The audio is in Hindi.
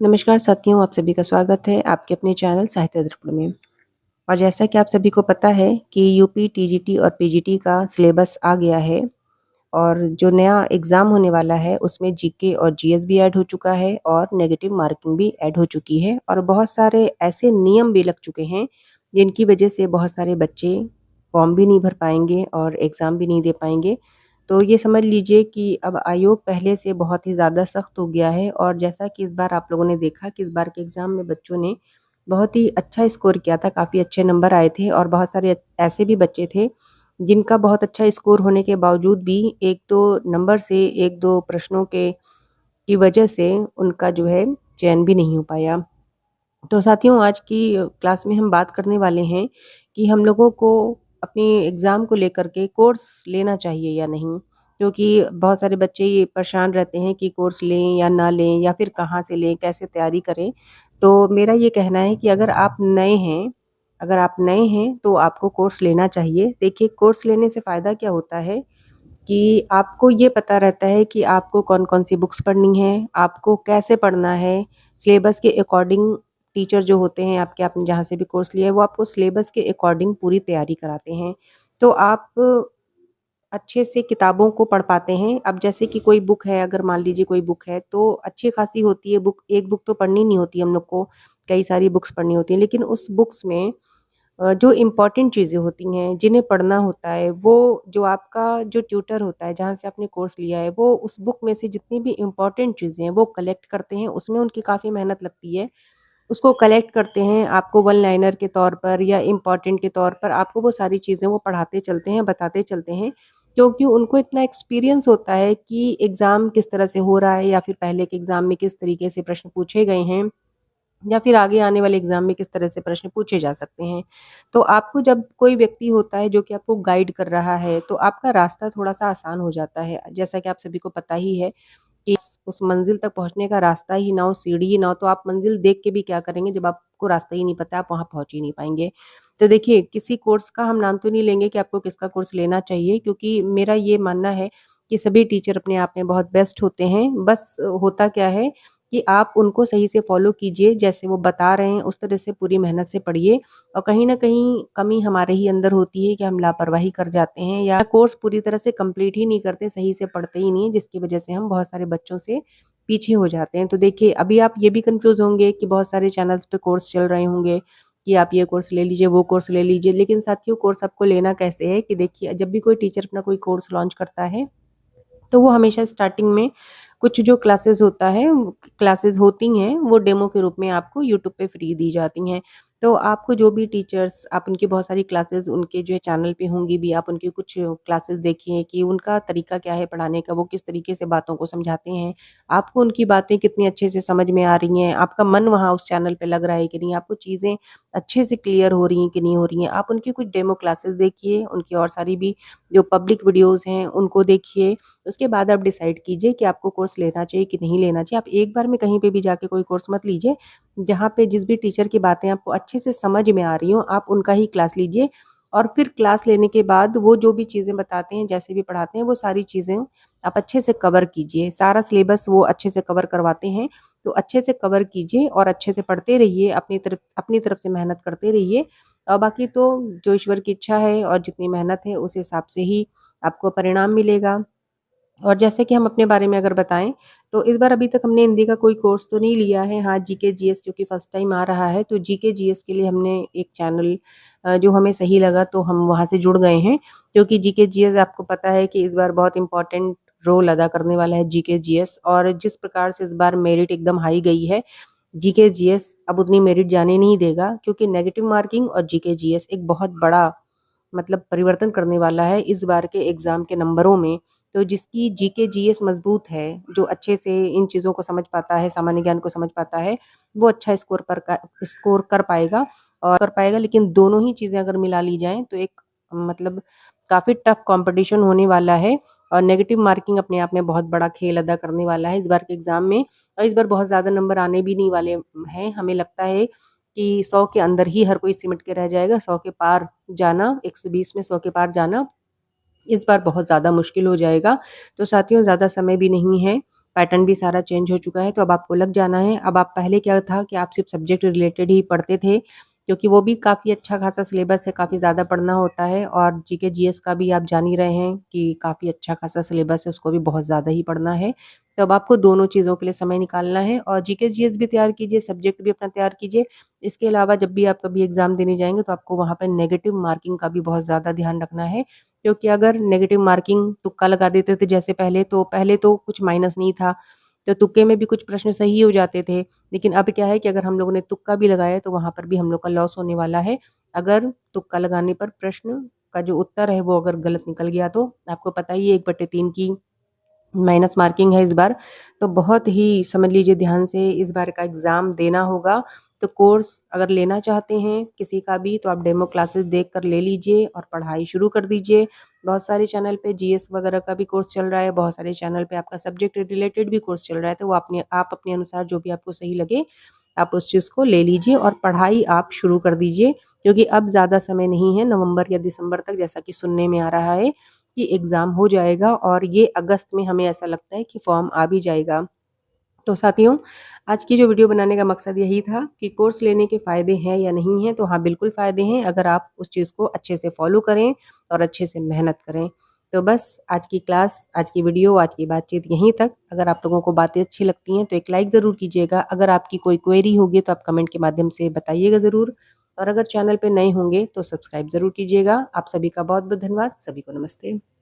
नमस्कार साथियों, आप सभी का स्वागत है आपके अपने चैनल साहित्य दर्पण में। और जैसा कि आप सभी को पता है कि यूपी, टीजीटी और पीजीटी का सिलेबस आ गया है और जो नया एग्ज़ाम होने वाला है उसमें जीके और जीएस भी ऐड हो चुका है और नेगेटिव मार्किंग भी ऐड हो चुकी है और बहुत सारे ऐसे नियम भी लग चुके हैं जिनकी वजह से बहुत सारे बच्चे फॉर्म भी नहीं भर पाएंगे और एग्ज़ाम भी नहीं दे पाएंगे। तो ये समझ लीजिए कि अब आयोग पहले से बहुत ही ज़्यादा सख्त हो गया है और जैसा कि इस बार आप लोगों ने देखा कि इस बार के एग्ज़ाम में बच्चों ने बहुत ही अच्छा स्कोर किया था, काफ़ी अच्छे नंबर आए थे और बहुत सारे ऐसे भी बच्चे थे जिनका बहुत अच्छा स्कोर होने के बावजूद भी 1-2 नंबर से 1-2 प्रश्नों के की वजह से उनका जो है चयन भी नहीं हो पाया। तो साथियों, आज की क्लास में हम बात करने वाले हैं कि हम लोगों को अपने एग्ज़ाम को लेकर के कोर्स लेना चाहिए या नहीं? क्योंकि बहुत सारे बच्चे ये परेशान रहते हैं कि कोर्स लें या ना लें या फिर कहाँ से लें, कैसे तैयारी करें? तो मेरा ये कहना है कि अगर आप नए हैं तो आपको कोर्स लेना चाहिए। देखिए, कोर्स लेने से फ़ायदा क्या होता है कि आपको ये पता रहता है कि आपको कौन-कौन सी बुक्स पढ़नी है, आपको कैसे पढ़ना है, सिलेबस के अकॉर्डिंग टीचर जो होते हैं आपने जहाँ से भी कोर्स लिया है, वो आपको सिलेबस के अकॉर्डिंग पूरी तैयारी कराते हैं। तो आप अच्छे से किताबों को पढ़ पाते हैं। अब जैसे कि कोई बुक है, अगर मान लीजिए कोई बुक है, तो अच्छी खासी होती है बुक, एक बुक तो पढ़नी नहीं होती हम लोग को, कई सारी बुक्स पढ़नी होती हैं। लेकिन उस बुक्स में जो इम्पोर्टेंट चीज़ें होती हैं, जिन्हें पढ़ना होता है, वो जो आपका जो ट्यूटर होता है, जहाँ से आपने कोर्स लिया है, वो उस बुक में से जितनी भी इम्पोर्टेंट चीज़ें हैं, वो कलेक्ट करते हैं। उसमें उनकी काफ़ी मेहनत लगती है। उसको कलेक्ट करते हैं, आपको वन लाइनर के तौर पर या इम्पोर्टेंट के तौर पर आपको वो सारी चीज़ें वो पढ़ाते चलते हैं, बताते चलते हैं। क्योंकि उनको इतना एक्सपीरियंस होता है कि एग्ज़ाम किस तरह से हो रहा है या फिर पहले के एग्ज़ाम में किस तरीके से प्रश्न पूछे गए हैं। या फिर आगे आने वाले एग्ज़ाम में किस तरह से प्रश्न पूछे जा सकते हैं। तो आपको जब कोई व्यक्ति होता है जो कि आपको गाइड कर रहा है, तो आपका रास्ता थोड़ा-सा आसान हो जाता है। जैसा कि आप सभी को पता ही है कि उस मंज़िल तक पहुँचने का रास्ता ही ना हो, सीढ़ी ही ना हो, तो आप मंज़िल देख के भी क्या करेंगे जब आपको रास्ता ही नहीं पता, आप वहाँ पहुँच ही नहीं पाएँगे। तो देखिए, किसी कोर्स का हम नाम तो नहीं लेंगे कि आपको किसका कोर्स लेना चाहिए, क्योंकि मेरा ये मानना है कि सभी टीचर अपने आप में बहुत बेस्ट होते हैं। बस होता क्या है कि आप उनको सही से फ़ॉलो कीजिए, जैसे वो बता रहे हैं उस तरह से पूरी मेहनत से पढ़िए और कहीं न कहीं कमी हमारे ही अंदर होती है कि हम लापरवाही कर जाते हैं या कोर्स पूरी तरह से कंप्लीट ही नहीं करते, सही से पढ़ते ही नहीं हैं, जिसकी वजह से हम बहुत सारे बच्चों से पीछे हो जाते हैं। तो देखिए, अभी आप ये भी कन्फ्यूज़ होंगे कि बहुत सारे चैनल्स पे कोर्स चल रहे होंगे कि आप ये कोर्स ले लीजिए, वो कोर्स ले लीजिए। लेकिन साथियों, कोर्स आपको लेना कैसे है कि देखिए, जब भी कोई टीचर अपना कोई कोर्स लॉन्च करता है तो वो हमेशा स्टार्टिंग में कुछ जो क्लासेस होती हैं, वो डेमो के रूप में आपको यूट्यूब पे फ्री दी जाती हैं। तो आपको जो भी टीचर्स, आप उनकी बहुत सारी क्लासेस उनके जो है चैनल पे होंगी भी, आप उनकी कुछ क्लासेस देखिए कि उनका तरीका क्या है पढ़ाने का, वो किस तरीके से बातों को समझाते हैं। आपको उनकी बातें कितनी अच्छे से समझ में आ रही हैं, आपका मन वहाँ उस चैनल पे लग रहा है कि नहीं, आपको चीज़ें अच्छे से क्लियर हो रही हैं कि नहीं हो रही हैं। आप उनकी कुछ डेमो क्लासेस देखिए, उनकी और सारी भी जो पब्लिक वीडियोज़ हैं, उनको देखिए। उसके बाद आप डिसाइड कीजिए कि आपको कोर्स लेना चाहिए कि नहीं लेना चाहिए। आप एक बार में कहीं पे भी जाके कोई कोर्स मत लीजिए। जहाँ पे जिस भी टीचर की बातें आपको अच्छे से समझ में आ रही हों, आप उनका ही क्लास लीजिए और फिर क्लास लेने के बाद वो जो भी चीज़ें बताते हैं, जैसे भी पढ़ाते हैं, वो सारी चीज़ें आप अच्छे से कवर कीजिए। सारा सिलेबस वो अच्छे से कवर करवाते हैं, तो अच्छे से कवर कीजिए और अच्छे से पढ़ते रहिए, अपनी तरफ से मेहनत करते रहिए। और बाकी तो जो ईश्वर की इच्छा है और जितनी मेहनत है, उस हिसाब से ही आपको परिणाम मिलेगा। और जैसे कि हम अपने बारे में अगर बताएँ, तो इस बार अभी तक हमने हिंदी का कोई कोर्स तो नहीं लिया है। हाँ, जीके जीएस क्योंकि फर्स्ट टाइम आ रहा है, तो जीके जीएस के लिए हमने एक चैनल जो हमें सही लगा तो हम वहाँ से जुड़ गए हैं। क्योंकि जीके जीएस आपको पता है कि इस बार बहुत इम्पोर्टेंट रोल अदा करने वाला है जीके जीएस, और जिस प्रकार से इस बार मेरिट एकदम हाई गई है, जीके जीएस अब उतनी मेरिट जाने नहीं देगा, क्योंकि नेगेटिव मार्किंग और जीके जीएस एक बहुत बड़ा मतलब परिवर्तन करने वाला है इस बार के एग्ज़ाम के नंबरों में। तो जिसकी जीके जीएस मज़बूत है, जो अच्छे से इन चीज़ों को समझ पाता है, सामान्य ज्ञान को समझ पाता है, वो अच्छा स्कोर कर पाएगा। लेकिन दोनों ही चीज़ें अगर मिला ली जाएँ तो एक मतलब काफ़ी टफ कॉम्पिटिशन होने वाला है और नेगेटिव मार्किंग अपने आप में बहुत बड़ा खेल अदा करने वाला है इस बार के एग्ज़ाम में। और इस बार बहुत ज़्यादा नंबर आने भी नहीं वाले हैं। हमें लगता है कि 100 के अंदर ही हर कोई सिमट के रह जाएगा, 100 के पार जाना, 120 में 100 के पार जाना, इस बार बहुत ज़्यादा मुश्किल हो जाएगा। तो साथियों, ज़्यादा समय भी नहीं है, पैटर्न भी सारा चेंज हो चुका है, तो अब आपको लग जाना है। अब आप पहले क्या था कि आप सिर्फ सब्जेक्ट रिलेटेड ही पढ़ते थे, क्योंकि वो भी काफ़ी अच्छा खासा सिलेबस है, काफ़ी ज़्यादा पढ़ना होता है और जीके जीएस का भी आप जान ही रहे हैं कि काफ़ी अच्छा खासा सिलेबस है, उसको भी बहुत ज़्यादा ही पढ़ना है। तो अब आपको दोनों चीज़ों के लिए समय निकालना है और जीके जीएस भी तैयार कीजिए, सब्जेक्ट भी अपना तैयार कीजिए। इसके अलावा जब भी आप कभी एग्ज़ाम देने जाएँगे तो आपको वहाँ पे नेगेटिव मार्किंग का भी बहुत ज़्यादा ध्यान रखना है, क्योंकि अगर नेगेटिव मार्किंग तुक्का लगा देते थे जैसे पहले तो कुछ माइनस नहीं था, तो तुक्के में भी कुछ प्रश्न सही हो जाते थे। लेकिन अब क्या है कि अगर हम लोगों ने तुक्का भी लगाया तो वहाँ पर भी हम लोग का लॉस होने वाला है। अगर तुक्का लगाने पर प्रश्न का जो उत्तर है वो अगर गलत निकल गया तो आपको पता ही है 1/3 की माइनस मार्किंग है इस बार। तो बहुत ही समझ लीजिए ध्यान से इस बार का एग्ज़ाम देना होगा। तो कोर्स अगर लेना चाहते हैं किसी का भी तो आप डेमो क्लासेस देख कर ले लीजिए और पढ़ाई शुरू कर दीजिए। बहुत सारे चैनल पे जीएस वगैरह का भी कोर्स चल रहा है, बहुत सारे चैनल पे आपका सब्जेक्ट रिलेटेड भी कोर्स चल रहा है, तो वो आप अपने अनुसार जो भी आपको सही लगे, आप उस चीज़ को ले लीजिए और पढ़ाई आप शुरू कर दीजिए। क्योंकि अब ज़्यादा समय नहीं है, नवंबर या दिसंबर तक जैसा कि सुनने में आ रहा है कि एग्ज़ाम हो जाएगा और ये अगस्त में हमें ऐसा लगता है कि फॉर्म आ भी जाएगा। तो साथियों, आज की जो वीडियो बनाने का मकसद यही था कि कोर्स लेने के फ़ायदे हैं या नहीं हैं, तो हाँ, बिल्कुल फ़ायदे हैं अगर आप उस चीज़ को अच्छे से फ़ॉलो करें और अच्छे से मेहनत करें। तो बस आज की क्लास, आज की वीडियो, आज की बातचीत यहीं तक। अगर आप लोगों को बातें अच्छी लगती हैं तो एक लाइक ज़रूर कीजिएगा। अगर आपकी कोई क्वेरी होगी तो आप कमेंट के माध्यम से बताइएगा ज़रूर और अगर चैनल पे नए होंगे तो सब्सक्राइब ज़रूर कीजिएगा। आप सभी का बहुत-बहुत धन्यवाद। सभी को नमस्ते।